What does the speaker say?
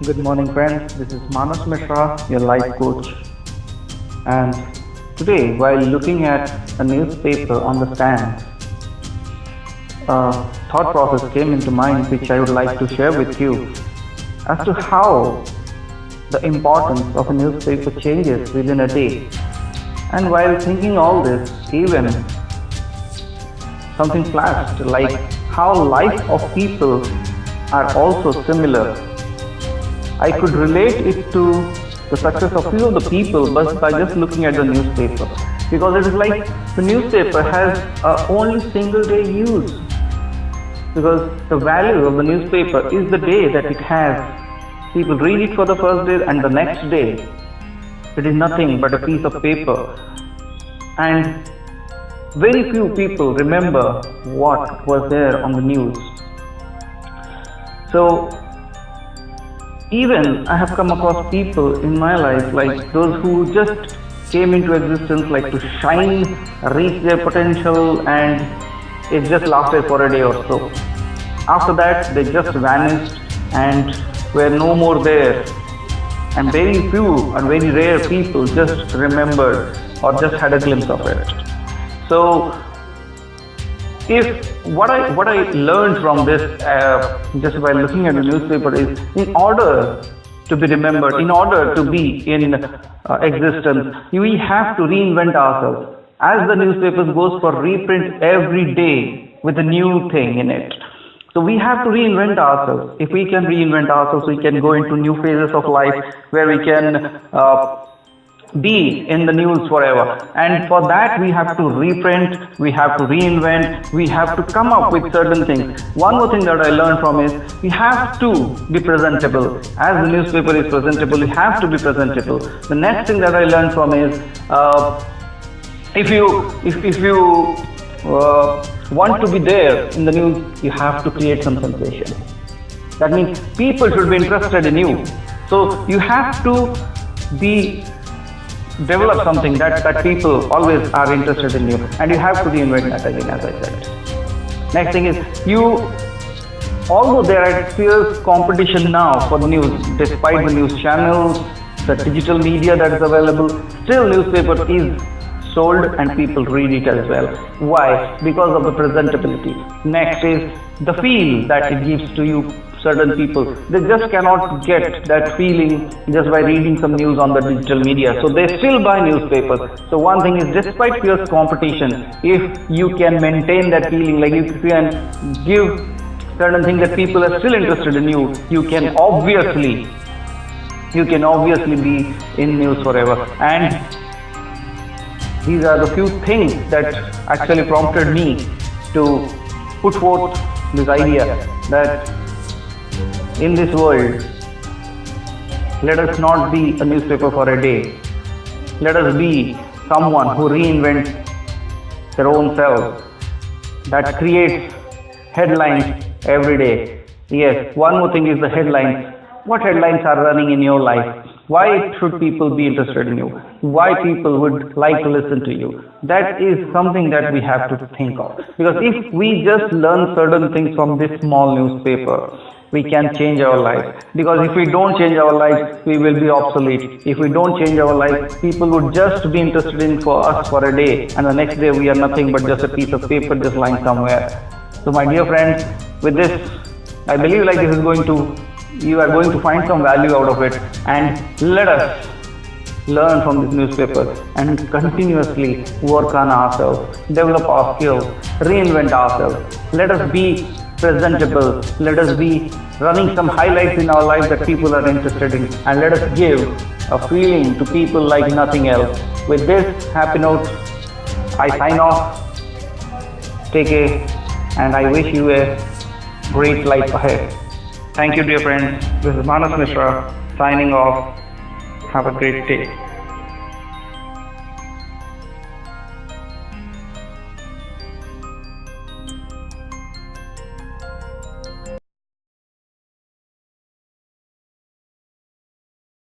Good morning, friends. This is Manash Mishra, your life coach. And today, while looking at a newspaper on the stand, a thought process came into mind which I would like to share with you as to how the importance of a newspaper changes within a day. And while thinking all this, even something flashed like how life of people are also similar. I could relate it to the success of few of the people but by just looking at the newspaper, because it is like the newspaper has only single day use, because the value of the newspaper is the day that it has. People read it for the first day and the next day it is nothing but a piece of paper, and very few people remember what was there on the news. So even I have come across people in my life, like those who just came into existence like to shine, reach their potential, and it just lasted for a day or so. After that, they just vanished and were no more there. And very few and very rare people just remembered or just had a glimpse of it. So what I learned from this just by looking at the newspaper is, in order to be remembered, in order to be in existence, we have to reinvent ourselves. As the newspapers goes for reprint every day with a new thing in it. So we have to reinvent ourselves. If we can reinvent ourselves, we can go into new phases of life where we can be in the news forever. And for that we have to reprint, we have to reinvent, we have to come up with certain things. One more thing that I learned from is, we have to be presentable. As the newspaper is presentable, you have to be presentable. The next thing that I learned from is, if you want to be there in the news, you have to create some sensation. That means people should be interested in you. So you have to develop something that people always are interested in you, and you have to reinvent that again, as I said. Next thing is, although there are fierce competition now for the news, despite the news channels, the digital media that is available, still newspaper is sold and people read it as well. Why? Because of the presentability. Next is the feel that it gives to you. Certain people, they just cannot get that feeling just by reading some news on the digital media, so they still buy newspapers. So one thing is, despite fierce competition, if you can maintain that feeling, like if you can give certain things that people are still interested in you, you can obviously be in news forever. And these are the few things that actually prompted me to put forth this idea that in this world, let us not be a newspaper for a day. Let us be someone who reinvents their own self, that creates headlines every day. Yes, one more thing is the headlines. What headlines are running in your life? Why should people be interested in you? Why people would like to listen to you? That is something that we have to think of. Because if we just learn certain things from this small newspaper, we can change our life. Because if we don't change our life, we will be obsolete. If we don't change our life, people would just be interested in for us for a day, and the next day we are nothing but just a piece of paper just lying somewhere. So my dear friends, with this, I believe like you are going to find some value out of it, and let us learn from this newspaper and continuously work on ourselves, develop our skills, reinvent ourselves. Let us be presentable, let us be running some highlights in our life that people are interested in, and let us give a feeling to people like nothing else. With this happy note, I sign off. Take care, and I wish you a great life ahead. Thank you, dear friends. This is Manash Mishra signing off. Have a great day.